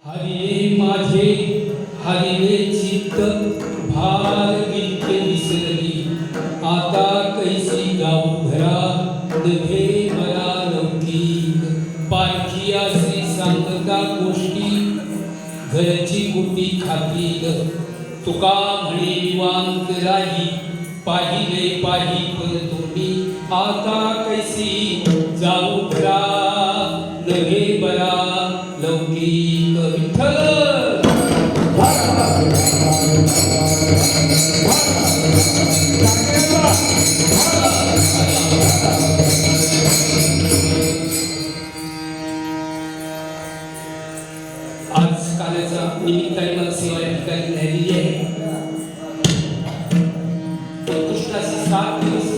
हरी माझे हरिले चित्त भार इतके विसरली आता कैसी गाऊ घरा नभे मला लौकिक पारखिया श्री सांगता गोष्टी घरची गुटी खातील तुका म्हणे निवांत राही पाहिले पाही परतोंडी आता कैसी जाऊ घरा नभे बरा लौकिक विठ्ठल आज कालाच्या निमित्ताने मला सेवा या ठिकाणी राहिलेली आहे. कृष्णाची 7 दिवस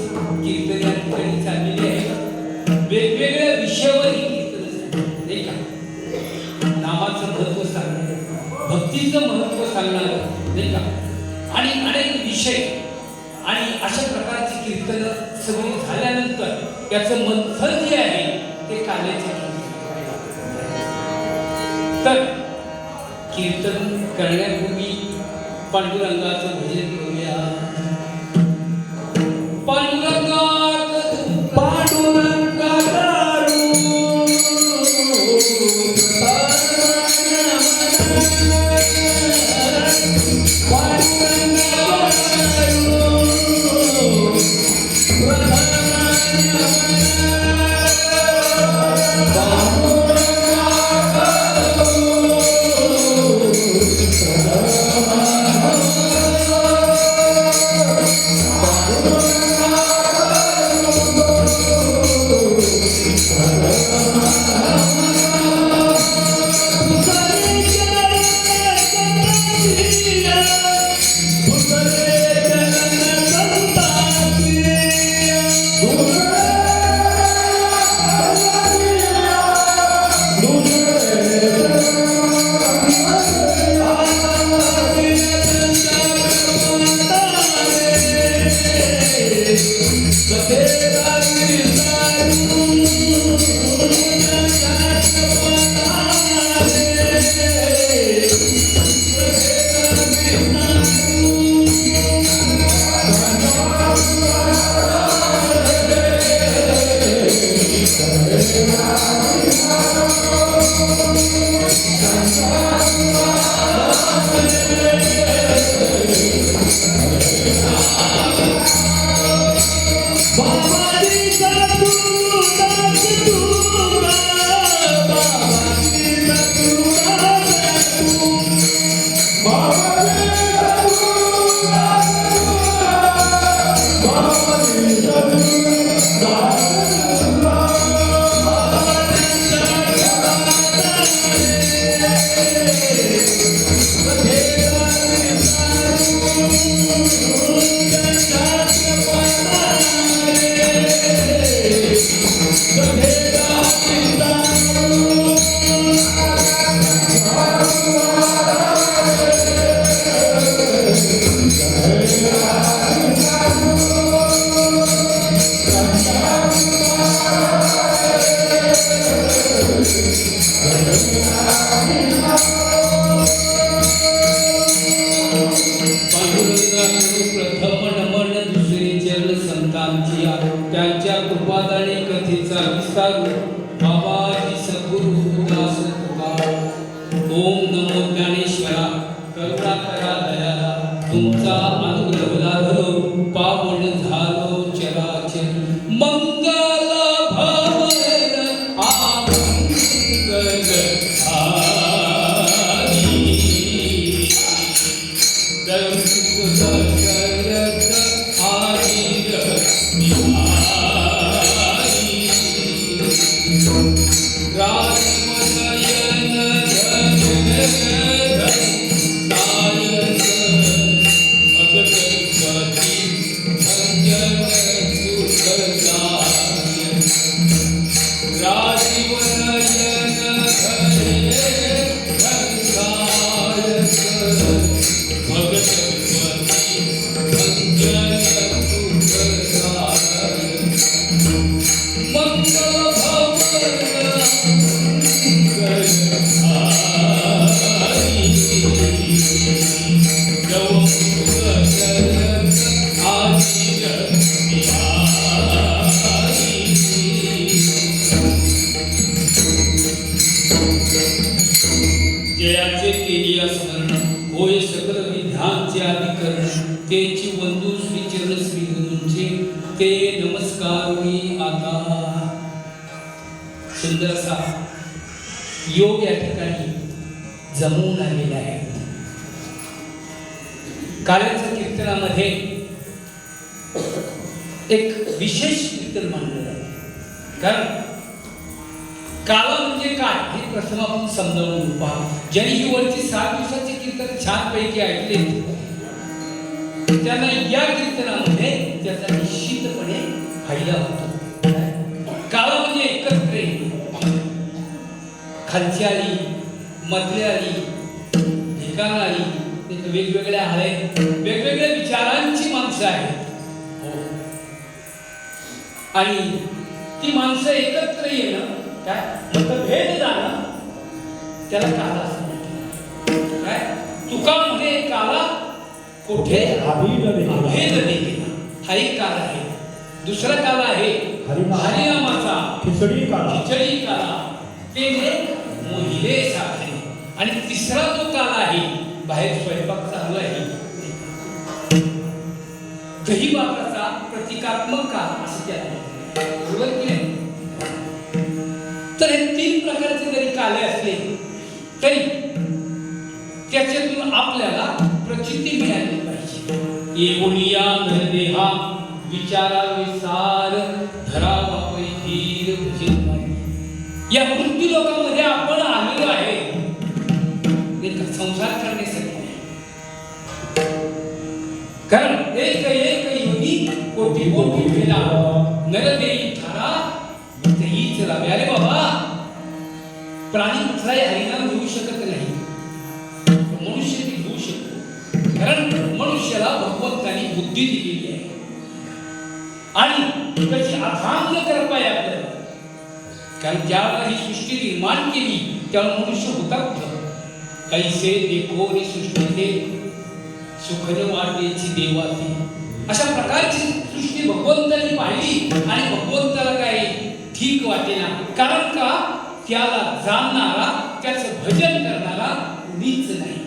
कीर्तन या ठिकाणी चाललेली आहे. वेगवेगळ्या विषयावर ही कीर्तन नाही का, नामाचं महत्व सांगणार, भक्तीचं महत्व सांगणार नाही का, आणि अनेक विषय आणि अशा प्रकारची कीर्तन सगळी झाल्यानंतर त्याचं मंथन जे आहे ते काल्याचे तर कीर्तन करण्यापूर्वी पांडुरंगाचं भजन करूया. पांडुरंगा पांडुरंगा त्यांच्या कृपादाने कथेचा विस्तार बाबाजी सद्गुरु दास तुका. ओम नमो ज्ञानेश्वरा करुणा करा दयाला तुमचा अनुग्रह लाभलो पावन झालो चराचर मंगल भवन आमंगल मंगल भवन नमस्कार मी आता सुंदर असा योग या ठिकाणी जमून आलेला आहे. काळ्याच्या कीर्तनामध्ये एक विशेष कीर्तन मानलं जातं. कारण काला म्हणजे काय हे प्रथम आपण समजावून पहा. ज्यांनी ही वरची 7 दिवसाचे कीर्तन छानपैकी ऐकले त्यांना या कीर्तनामध्ये त्याचा निश्चितपणे फायदा होतो. काला म्हणजे एकत्र खालची आली, मधली आली, ठिकाण आली, वेगवेगळ्या आहेत, वेगवेगळ्या विचारांची माणसं आहेत. आणि ती माणसं एकत्र येणं काय मतभेद जाणं त्याला काला असं म्हणतात. काय तुका म्हणे काला कोठे अभेद देखील हा एक काल आहे. दुसरा काल आहे हरिनामाचा खिचडी काला ते मोहिले साखरे. आणि तिसरा जो काल आहे बाहेर स्वयंपाक चालू आहे दहीभाताचा प्रतिकात्मक काल असं त्याला बरोबर की नाही. तर हे 3 प्रकारचे जरी काले असले तरी त्याच्यातून आपल्याला प्रचिती मिळाली पाहिजे. येऊनिया नरदेहा विचारा विसार धरा बापई धीर भजित. या वृत्ती लोकांमध्ये आपण आलेलो आहे संसार करण्यासाठी. कारण एक योनी कोटी कोटी भेला नरदेही ठरा तेही चलावे. अरे बाबा प्राणी कुठलाही हरिनाम घेऊ शकत नाही, मनुष्य ती घेऊ शकतो. कारण मनुष्याला भगवंताने बुद्धी दिलेली आहे आणि त्याची अथांग कृपा आहे आपल्याला. कारण ज्यावेळेला ही सृष्टी निर्माण केली त्यावेळेला मनुष्य होता कुठं. कैसे देखो ही सृष्टी ते सुखद वाटेची देवाची. अशा प्रकारची सृष्टी भगवंताने पाहिली आणि भगवंताला काही ठीक वाटेना. कारण का त्याला जाणणारा त्याचं भजन करणारा कुणीच नाही.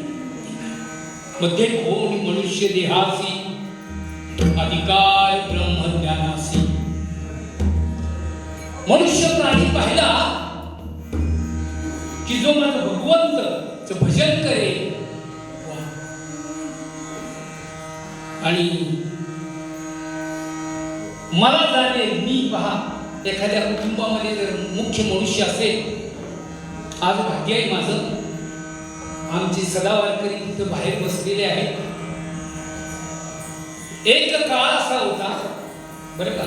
मध्ये कोण मनुष्य देहासी अधिकार ब्रह्मज्ञानासी. मनुष्य प्राणी पाहिला की जो माझा भगवंत भजन करेल आणि मला जाणे मी पहा. एखाद्या कुटुंबामध्ये जर मुख्य मनुष्य असेल, आज भाग्य आहे माझं आमचे सदावारकरी तिथं बाहेर बसलेले आहेत. एक काळ असा होता बरं का,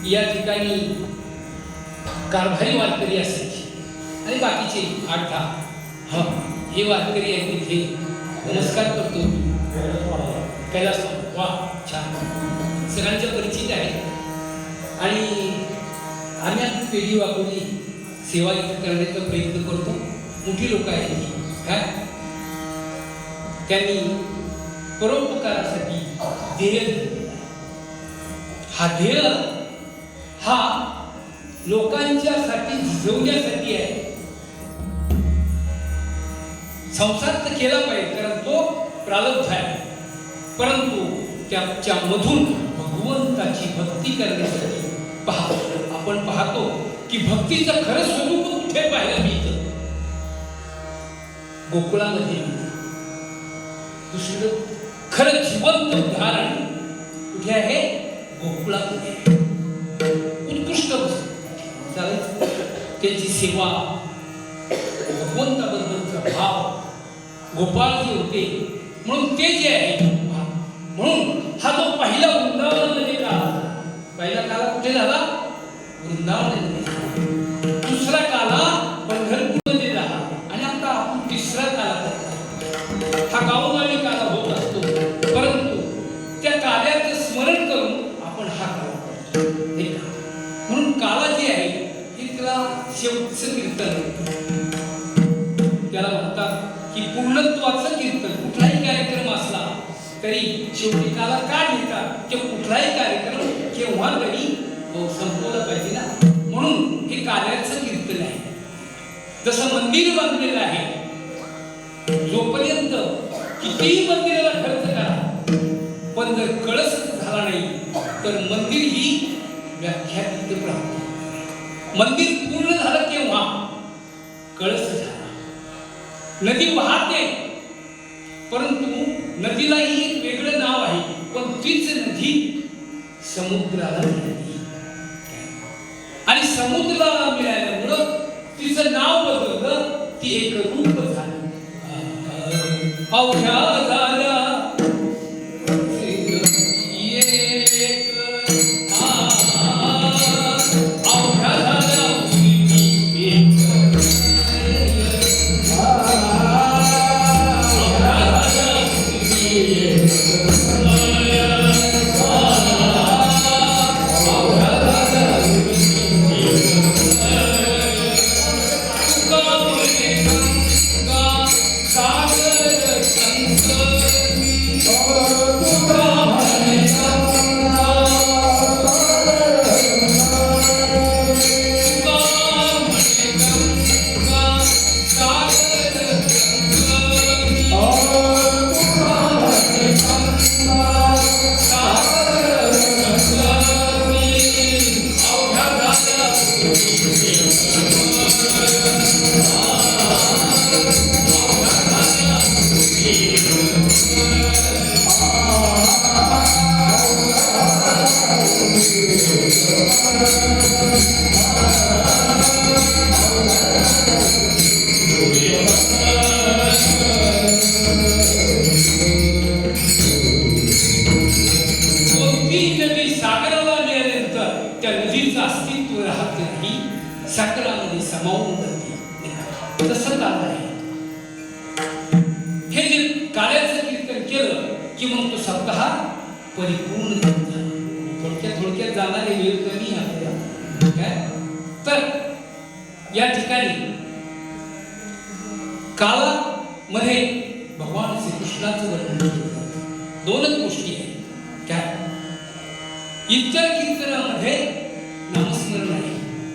या ठिकाणी कारभारी वारकरी असायचे आणि बाकीचे 8-10 हे वारकरी आहेत. तिथे नमस्कार करतो कैलास. वा छान, सगळ्यांच्या परिचित आहे. आणि आम्ही आपली पेढी वापरली सेवा इथं करण्याचा प्रयत्न करतो. मोठी लोक आहेत काय, त्यांनी परोपकारासाठी ध्येय. हा ध्येय हा लोकांच्यासाठी झिजवण्यासाठी आहे. संसार तर केला पाहिजे कारण तो प्रारब्ध आहे, परंतु त्याच्या मधून भगवंताची भक्ती करण्यासाठी आपण पाहतो की भक्तीचं खरं स्वरूप कुठे पाहायला मिळतं. गोकुळामध्ये दुसरं खरं जिवंत उदाहरण कुठे आहे, गोकुळामध्ये. उत्कृष्ट चालेल त्यांची सेवा, भगवंताबद्दलचा भाव, गोपाळ जे होते म्हणून ते जे आहे. म्हणून हा जो पहिला वृंदावनामध्ये काळ, पहिला काला कुठे झाला, वृंदावनामध्ये. दुसरा काला पंढरपूरमध्ये झाला आणि आता आपण तिसरा काला करतो. हा गावोगावी काला होत असतो, परंतु त्या काल्याचं स्मरण करून आपण हा काला करतो. म्हणून काला जे आहे हे त्याला शेवटचं कीर्तन, त्याला म्हणतात की पूर्णत्वाचं कीर्तन. कुठलाही कार्यक्रम असला तरी शेवटी काला का घेतात, की कुठलाही कार्यक्रम केव्हा तरी संपवला पाहिजे ना. म्हणून हे काल्याचं कीर्तन आहे. जसं मंदिर बांधलेलं आहे, जोपर्यंत कितीही मंदिराला खर्च करा पण जर कळस झाला नाही तर मंदिर ही मंदिर पूर्ण झालं केव्हा? कळस झाला. नदी वाहते, परंतु नदीलाही एक वेगळं नाव आहे, पण तीच नदी समुद्राला मिळाली. आणि समुद्राला मिळाल्यामुळं तिचं नाव बदललं, ती एक रूप झालं. अवघ्या झाल्या सागरामध्ये समावून जाते. तसं काम आहे. हे जे कार्याचं कीर्तन केलं की मग तो स्वतः परिपूर्ण झाला. थोडक्यात जाणारे वेळ कमी आपल्याला काय. तर या ठिकाणी काळामध्ये भगवान श्रीकृष्णाचं वर्णन केलं. दोनच गोष्टी आहेत. काय इतर कीर्तनामध्ये नामस्मरण आहे,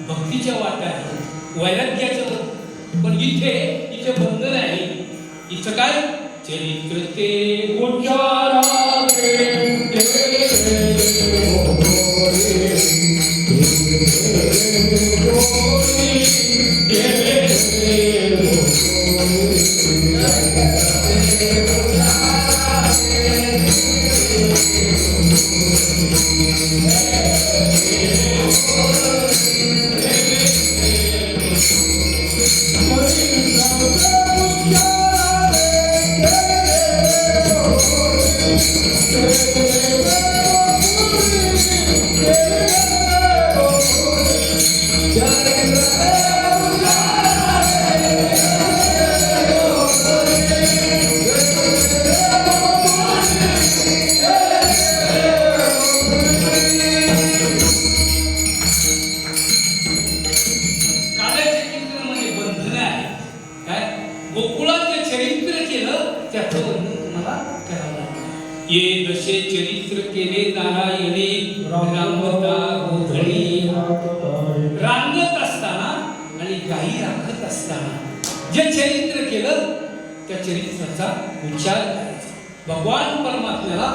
भक्तीच्या वाटा आहे, वैराग्याचं. पण इथे बंधन आहे. इथं काय चरित्र ते ये जसे चरित्र केले नारायणे रामता गोधळी. रांगत असताना आणि गाई राखत असताना जे चरित्र केलं त्या चरित्राचा विचार करायचा. भगवान परमात्म्याला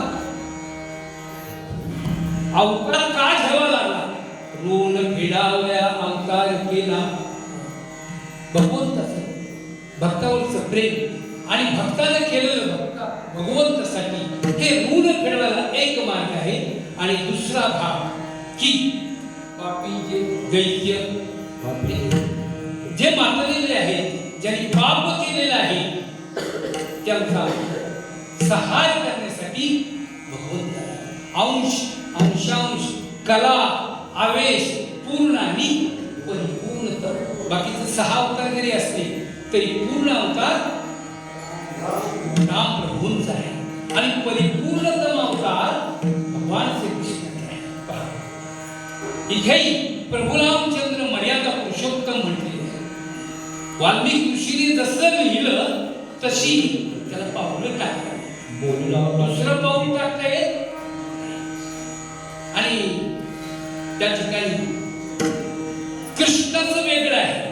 अवतार का घ्यावा लागला? ऋण फेडावया अवतार केला. भगवंताचं भक्तावरचं प्रेम आणि भक्ताने केलेलं भगवंतासाठी हे ऋण फेडवायला एक मार्ग आहे. आणि दुसरा भाग की पापी जे दैत्य जे मारलेले आहेत, ज्यांनी पाप केलेलं आहे, त्यांचा सहाय करण्यासाठी भगवंताला अंशांश कला आवेश पूर्ण आणि परिपूर्णता. बाकीचे 6 अवतार जरी असले तरी पूर्ण अवतार नाम प्रभूंचा आहे. आणि परिपूर्णतम अवतार भगवान श्रीकृष्णाचा आहे. इथेही प्रभू रामचंद्र मर्यादा पुरुषोत्तम म्हटले. वाल्मिकी ऋषीने जसं लिहिलं तशी त्याला पाऊलं टाकलं. दुसरं पाऊल टाकता येत. आणि त्या ठिकाणी कृष्णाचं वेगळं आहे.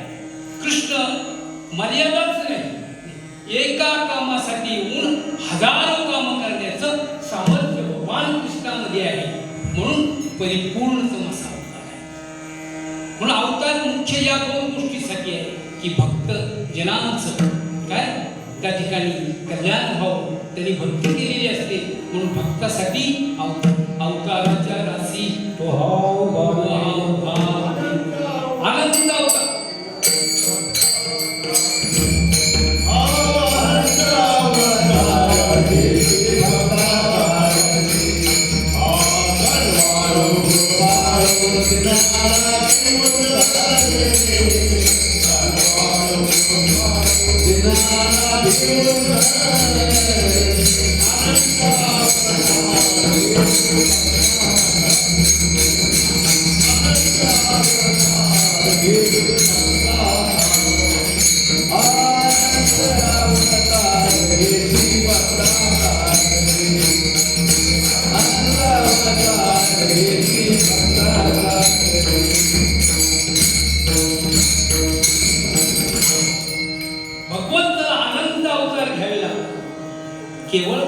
कृष्ण मर्यादाच नाही, एका कामासाठी येऊन हजारो काम करण्याचं सामर्थ्य भगवान कृष्णामध्ये आहे. म्हणून परिपूर्णतम असा अवतार आहे. म्हणून अवतार या दोन गोष्टीसाठी आहे की भक्त जनांचं काय त्या ठिकाणी कल्याण व्हावं, त्यांनी भक्ती केलेली असते म्हणून भक्तासाठी अवताराच्या राशी आनंद अवतार. भगवंताला आनंद अवतार घ्यावे लागतात केवळ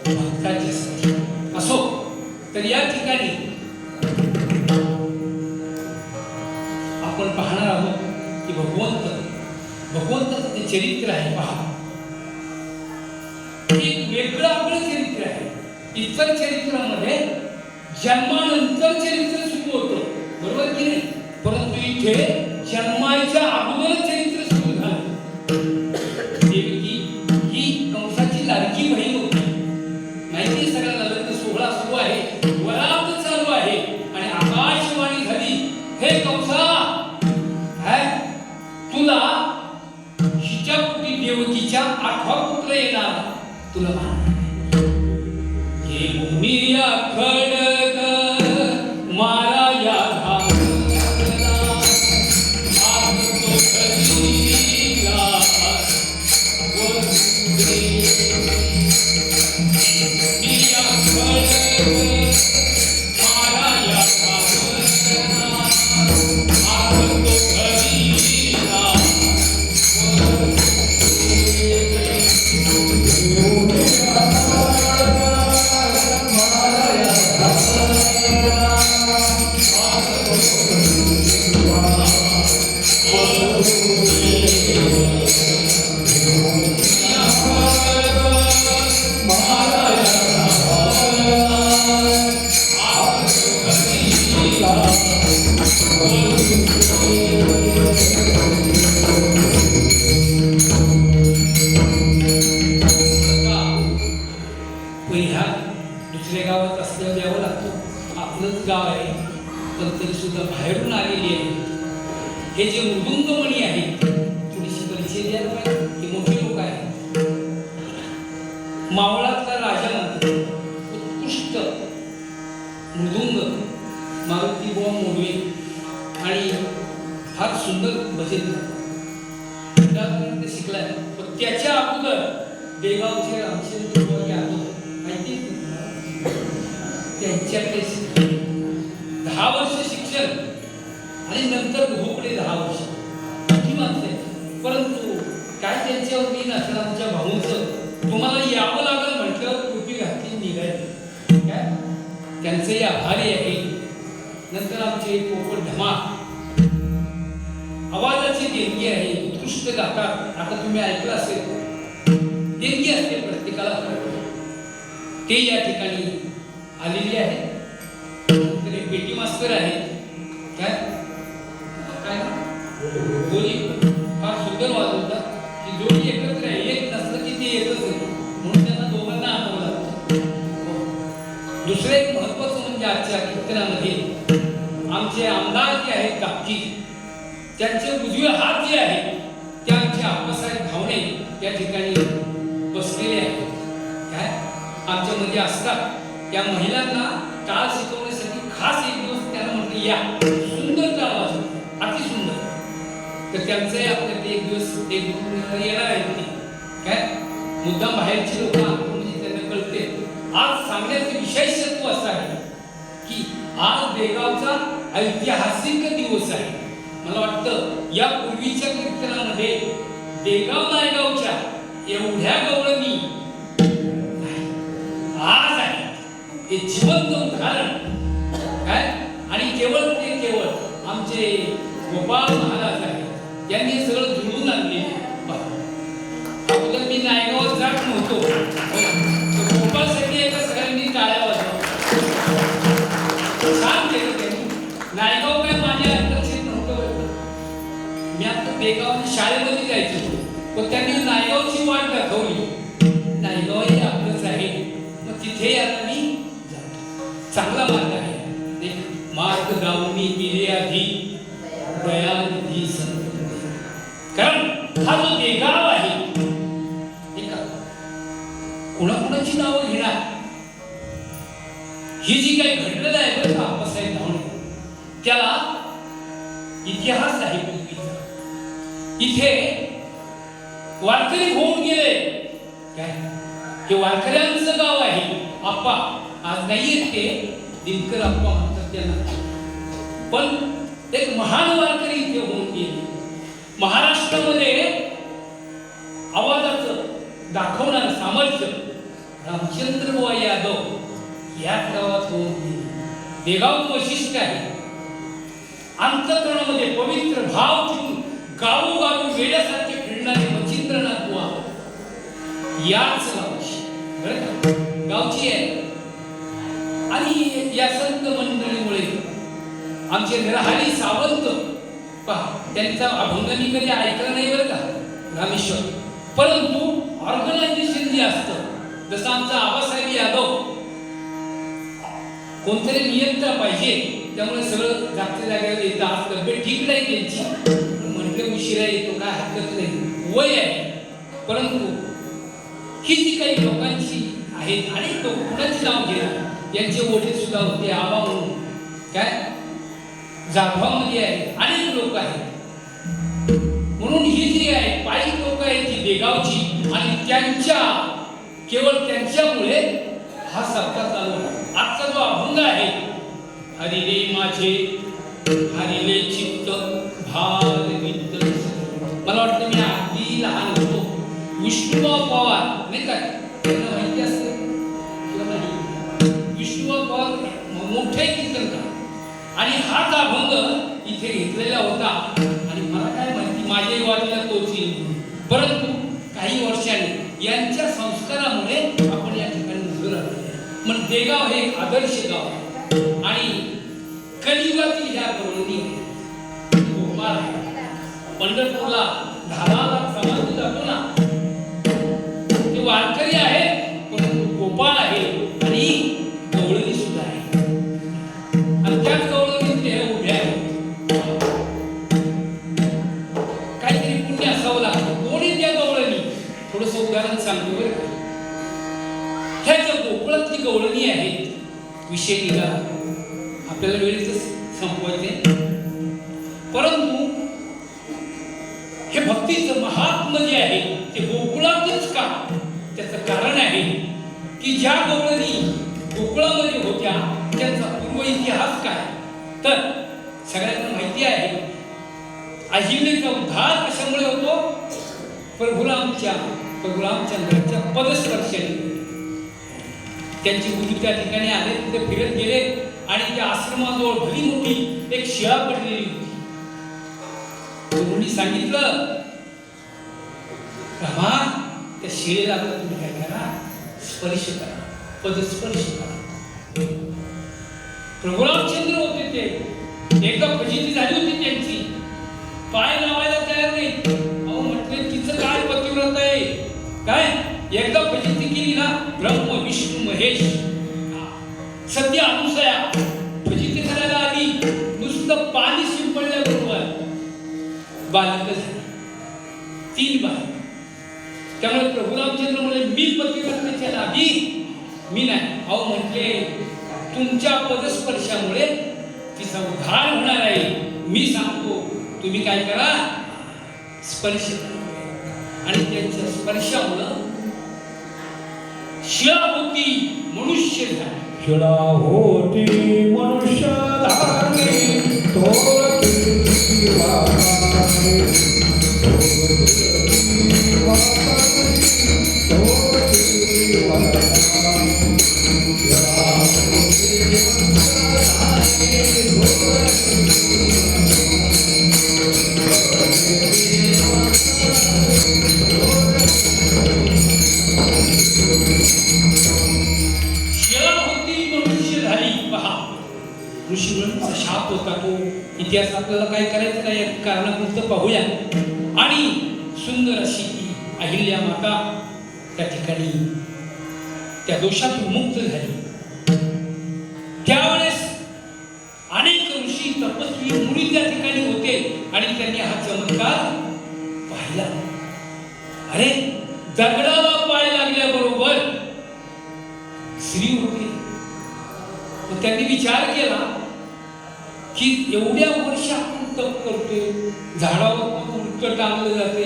भक्ताच्यासाठी. असो तर या ठिकाणी आपण पाहणार आहोत की भगवंताचं जे चरित्र आहे पहा, एक वेगळं आपलं चरित्र आहे. इतर चरित्रामध्ये जन्मानंतर चरित्र सुरू होतं, बरोबर की नाही? परंतु इथे जन्माच्या अगोदरच चरित्र सुरू झालं. देवकी ही कंसाची लाडकी बहीण होती. माहिती सगळ्यांना लग्न सोहळा सुरू आहे, वरात चालू आहे आणि आकाशवाणी झाली, हे कंसा तुला हिच्या पोटी देवकीच्या 8वा पुत्र येणार, तुला हे मुनिया खडग मारा या दुसऱ्या गावात असल्यावर यावं लागतं. आपलंच गाव आहे तर तरी सुद्धा बाहेरून आलेली आहे. हे जे मृदुंगमणी आहे थोडीशी परिचय द्यायला पाहिजे. हे मोठे लोक आहेत. मावळातला राजा म्हणतो उत्कृष्ट मृदुंग मारुती बुवा मोडवे आणि फार सुंदर भजन शिकलाय. पण त्याच्या अगोदर देगावचे रामचंद्र यादव माहिती त्यांच्याकडे 10 वर्ष शिक्षण आणि नंतर भोपडे 10 वर्ष किती मानते. परंतु काय त्यांच्यावरती नसलं आमच्या भाऊंचं तुम्हाला यावं लागलं म्हटल्यावर टोपी घातली निघाली. काय त्यांचंही आभारी आहे. नंतर आमचे पोपट धमा आवाजाची देणगी आहे, उत्कृष्ट गातात. आता तुम्ही ऐकलं असेल देणगी असते प्रत्येकाला, ते या ठिकाणी आलेली आहे. तरी पेटी मास्तर आहे काय काय दोन्ही फार सुंदर वाजवतात. की जोडी एकत्र आहे, एक नसलं की ते एकच होतं म्हणून त्यांना दोघांना आणावं लागतं. दुसरं एक महत्वाचं म्हणजे आजच्या कीर्तनामध्ये आमचे आमदार जे आहेत कापकी त्यांचे उजवे हात जे आहे ते आमचे आप्पासाहेब घावणे या ठिकाणी बसलेले आहेत. काय आमच्यामध्ये असतात. त्या महिलांना टाळ शिकवण्यासाठी खास एक दिवस त्यांना म्हटलं या सुंदर टाळ वाजव, अतिसुंदर. तर त्यांचंही आपल्याकडे एक दिवस एक येणार आहेत. काय मुद्दाम बाहेरची लोक म्हणजे त्यांना कळते. आज सांगण्याचं विशेषत्व असं आहे की आज देगावचा ऐतिहासिक दिवस आहे. मला वाटतं या पूर्वीच्या कीर्तनामध्ये देगाव नायगावच्या एवढ्या गवळणी आज आहे हे जिवंत उदाहरण. काय आणि केवळ आमचे गोपाळ महाराज आहे, यांनी हे सगळं जुळून आणले. अगोदर मी नायगावात जात नव्हतो, गोपाळसाठी एका सगळ्यांनी टाळ्या वाजवल्या. छान केलं त्यांनी. नायगाव काय माझ्या आकर्षित नव्हतं. मी आता बेगाव शाळेमध्ये जायचो, पण त्यांनी नायगावची वाट दाखवली. नायगाव हे आपलंच आहे, मग तिथे आता मी जातो. चांगला मार्ग आहे. मार्ग गावनी गेले आधी दयानिधी संत. कारण हा जो बेगाव आहे, कोणाकोणाची नावं घेणार, ही जी काही घडलेलं आहे बरं का आप्पासाहेब धावणे, त्याला इतिहास आहे पूर्वीचा. इथे वारकरी होऊन गेले काय, हे वारकऱ्यांचं गाव आहे. आप्पा आज नाही येत, ते दिनकर आप्पा म्हणतात त्यांना, पण एक महान वारकरी इथे होऊन गेले. महाराष्ट्रामध्ये आवाजाचं दाखवणारं सामर्थ्य रामचंद्र बुवा यादव या गावात होऊन गेले. बेगावचं वैशिष्ट्य आहे, अंतःकरणामध्ये पवित्र भाव ठेवून गावोगावी वेड्यासारखे फिरणारे मच्छिंद्रनाथ बुवा याच गावची बरं का, गावची आहे. आणि या संत मंडळीमुळे आमचे निराहारी सावंत पहा, त्यांचा अभंग मी कधी ऐकला नाही बरं का रामेश्वर, परंतु ऑर्गनायझेशन जे असतं, जसं आमचा आबासाहेब यादव, कोणतरी नियंत्रण पाहिजे, त्यामुळे सगळं जागच्या जागेवर येतं. आज तब्येत ठीक नाही त्यांची, म्हटलं उशिरा येतो काय हरकत नाही, वय आहे. परंतु ही जी काही लोकांची आहेत, अनेक लोक कुणाची नाव घेणार, यांचे वडील सुद्धा होते आबा म्हणून काय जाधवामध्ये आहे, अनेक लोक आहेत. म्हणून ही जी आहे पायी लोक आहेत ती बेगावची, आणि त्यांच्या केवळ त्यांच्यामुळे हा सप्ताह चालू आहे. आजचा जो अभंग आहे, हरिले माझे हरिले चित्त भार वित्त, मला वाटतं मी अगदी लहान होतो, विष्णुबा पवार नाही काय त्यांना माहिती असते किंवा नाही, विष्णुबा पवार मोठे कीर्तनकार, आणि हाच अभंग इथे घेतलेला होता. आणि मला काय माहिती माझ्या वाटेला तोच येईल, परंतु काही वर्षांनी यांच्या संस्कारामुळे आपण या ठिकाणी उभं राहिलो. पण बेगाव हे आदर्श गाव आहे, आणि कलियुगातील ह्या गवळणी गोपाळ पंढरपूरला 10,000 समाज जातो ना, ते वारकरी आहे, परंतु गोपाळ आहे आणि गवळणी सुद्धा आहे. आणि त्याच गवळणीत ते उभे आहेत. काहीतरी पुण्य असावं लागतं. कोणी त्या गवळणी, थोडस उदाहरण सांगतो बरं का. ह्या ज्या गोकुळातली गवळणी आहेत, विषय निघा, आपल्याला वेळेच संपवायचे, परंतु हे भक्तीचं महात्म जे आहे ते गोकुळातच का, त्याचं कारण आहे की ज्या गवळणी गोकुळामध्ये होत्या त्यांचा पूर्व इतिहास काय, तर सगळ्यांना माहिती आहे. अहिल्याचा उद्धार कशामुळे होतो, प्रभुरामचंद्राच्या पदस्पर्शाने. त्यांची गुरु त्या ठिकाणी आले, तिथे फिरत गेले, आणि त्या आश्रमाजवळ भली मोठी एक शिळा पडलेली होती. गुरुंनी सांगितलं, रामा त्या शिळेला तुम्ही काय करा, स्पर्श करा, पदस्पर्श करा. प्रभुरामचंद्र होते ते, एकदा फजिती झाली होती त्यांची, पाय लावायला तयार नाही. अहो म्हटले तिचं काय पतिव्रत आहे काय, एकदा फजिती केली ना, ब्रह्म विष्णू महेश सध्या अनुसया फजिती करायला आली, नुसतं पाणी शिंपडल्याबरोबर बालक झाली, 3 बाल. त्यामुळे प्रभुरामचंद्र म्हणाले, मी पतिव्रतेच्या नादी मी नाही. अहो म्हटले तुमच्या पदस्पर्शामुळे तिचा उद्धार होणार आहे. मी सांगतो तुम्ही काय करा, स्पर्श करा. आणि त्यांच्या स्पर्शामुळं शिळा होती मनुष्य झाला. शिळा होती मनुष्य झाले, इतिहास आपल्याला काय करायचं नाही, या कारणापुरतं पाहूया. आणि सुंदर अशी ती अहिल्या माता त्या ठिकाणी त्या दोषातून मुक्त झाली. त्यावेळेस अनेक ऋषी तपस्वी मुनी त्या ठिकाणी होते आणि त्यांनी हा चमत्कार पाहिला. अरे दगडाला पाय लागल्याबरोबर स्त्री होती. मग त्यांनी विचार केला की एवढ्या वर्ष आपण तप करतोय, झाडावर कोण उलट टांगलं जाते,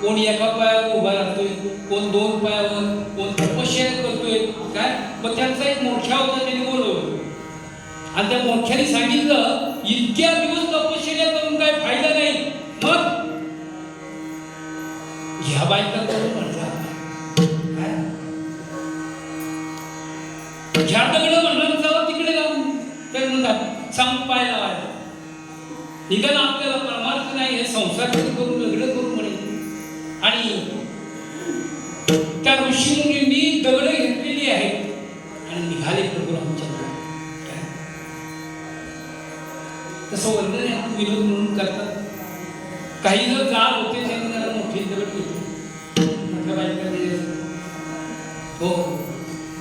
कोण एका पायावर उभा राहतोय, कोण 2 पायावर, कोण तपश्चर्या करतोय काय. मग त्यांचा एक मोठ्या होता, त्यांनी बोलवलं आणि त्या मोठ्याने सांगितलं इतक्या दिवस तपश्चर्या करून काय फायदा नाही, मग ह्या बायका करून म्हणतात ह्या दगड म्हणलं जावं तिकडे जाऊन तर म्हणतात सांग पाय लावायला निघाला आपल्याला परमार्थ नाही, हे संसार करून दगड करून म्हणे. आणि त्या ऋषी मुनींनी दगड घेतलेली आहेत आणि निघाले प्रभू रामचंद्र. तसं वर्णन आहे, विनोद म्हणून करतात. काही जर जाड होते त्यांनी त्याला मोठे दगड घेतले, मोठ्या बायका दिले. हो,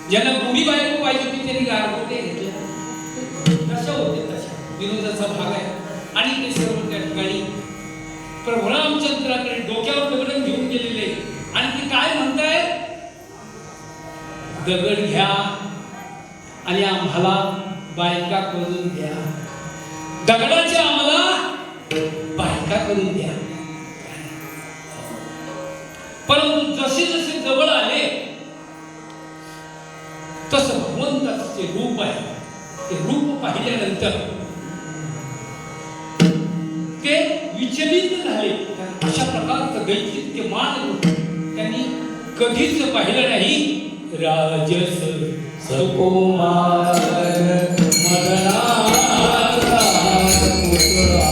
ज्यांना बुडी बायको पाहिजे होती त्यांनी गारगोटे घेतले. कशा होते तशा विनोदाचा भाग आहे. आणि ते सर्व त्या ठिकाणी प्रभू रामचंद्राकडे डोक्यावर दगड घेऊन गेलेले आणि ते काय म्हणताय, दगड घ्या आणि आम्हाला बायका करून द्या, दगडाच्या आम्हाला बायका करून द्या. परंतु जसे जसे जवळ आले तसं भगवंताचं जे रूप आहे ते रूप पाहिल्यानंतर ते विचलित झाले. अशा प्रकारचं दैत्य मान त्यांनी कधीच पाहिलं नाही. राजस सकुमार मदनाचा पुतळा,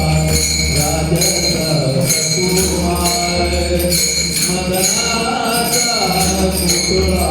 राजस सकुमार मदनाचा पुतळा,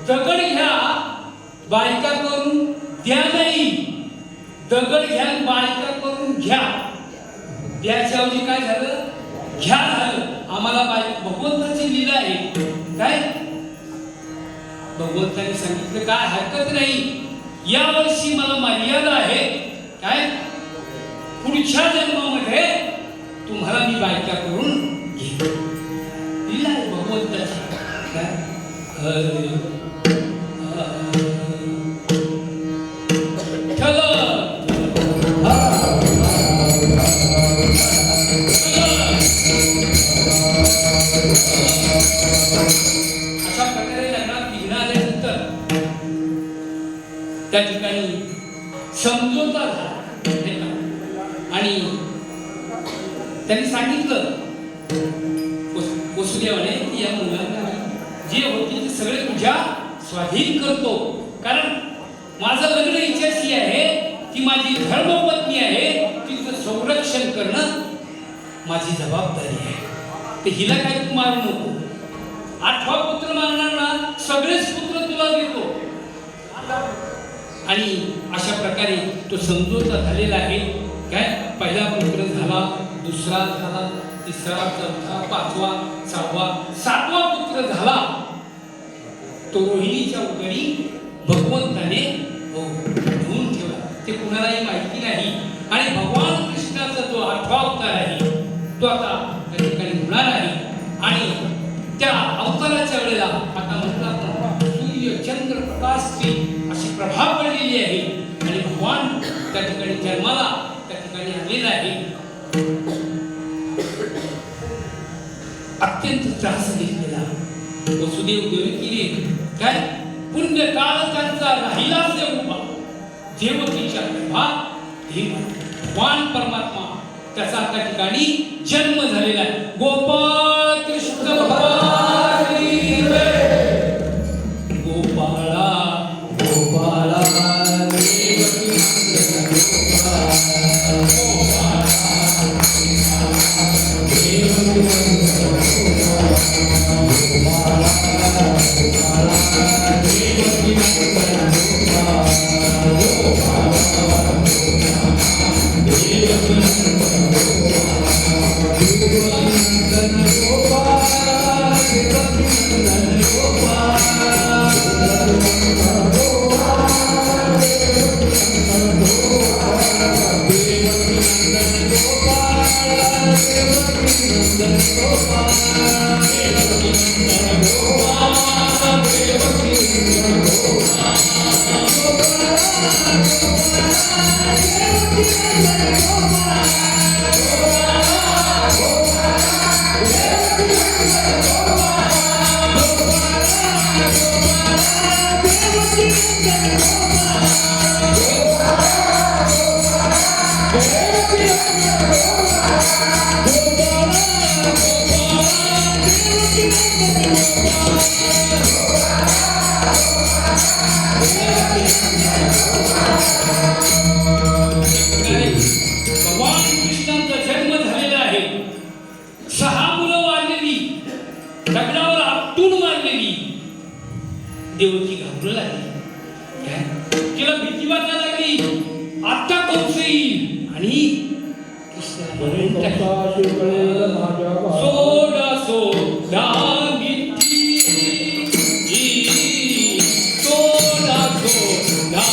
दगड घ्या बायका करून द्या नाही, दगड घ्या बायका करून घ्या. द्याच्याऐवजी काय झालं, घ्या झालं. आम्हाला भगवंताची लीला आहे. काय भगवंताने सांगितलं काय हरकत नाही, या वर्षी मला मर्यादा आहे. काय पुढच्या जन्मामध्ये तुम्हाला मी बायका करून घेईन. लीला आहे भगवंताची. काय चला अशा प्रकारे लग्नात विघ्न आल्यानंतर त्या ठिकाणी समझोता झाला नाही का? आणि त्यांनी सांगितलं वसुदेवाने की या मुलांना जे होते ते सगळे तुझ्या स्वाधीन करतो, कारण माझं लग्न इच्छाशी आहे, ती माझी धर्मपत्नी आहे, तिचं संरक्षण करणं माझी जबाबदारी आहे. ते हिला काय तू मारू नको. 8वा पुत्र मारणार ना, सगळेच पुत्र तुला देतो. आणि अशा प्रकारे तो समझोता झालेला आहे. काय पहिला पुत्र झाला, दुसरा झाला, तिसरा, चौथा, 5वा, 6वा, 7वा पुत्र झाला. तो रोहिणीच्या उदरी भगवंताने घेऊन ठेवला. ते कुणालाही माहिती नाही. आणि भगवान कृष्णाचा जो 8वा अवतार आहे तो आता त्या ठिकाणी होणार आहे. आणि त्या अवताराच्या वेळेला आता म्हणतात सूर्य चंद्र प्रकाशची अशी प्रभा पडलेली आहे आणि भगवान त्या ठिकाणी जन्माला त्या ठिकाणी आलेला आहे. अत्यंत त्रास घेतलेला वसुदेव देवकीने काय पुण्यकाळ त्यांचा राहिलाच उभा देवकीच्या गर्भात भगवान परमात्मा त्याचा त्या ठिकाणी जन्म झालेला आहे. गोपाळ कृष्ण भगवान गोपाळा गोपाळा देवकी घाबरू लागली. तिला भीती वाटायला लागली, आता कंस येईल आणि सोडा सोडा भीती सोडा सोडा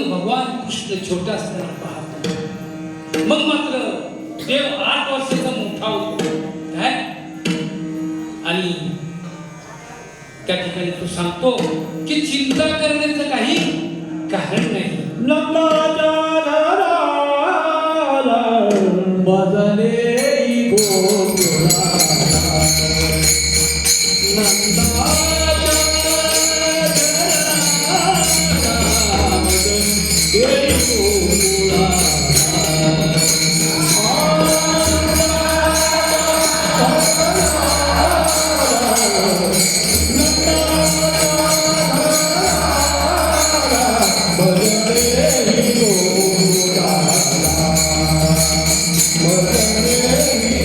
भगवान कृष्ण छोटा असताना पाहतो. मग मात्र देव 8 वर्षाचा मोठा होतो काय आणि त्या ठिकाणी तो सांगतो की चिंता करण्याचं काही कारण नाही.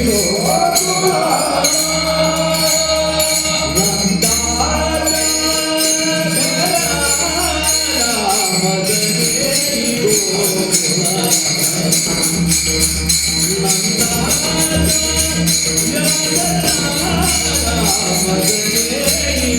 Oh या जगाला मदत येईल.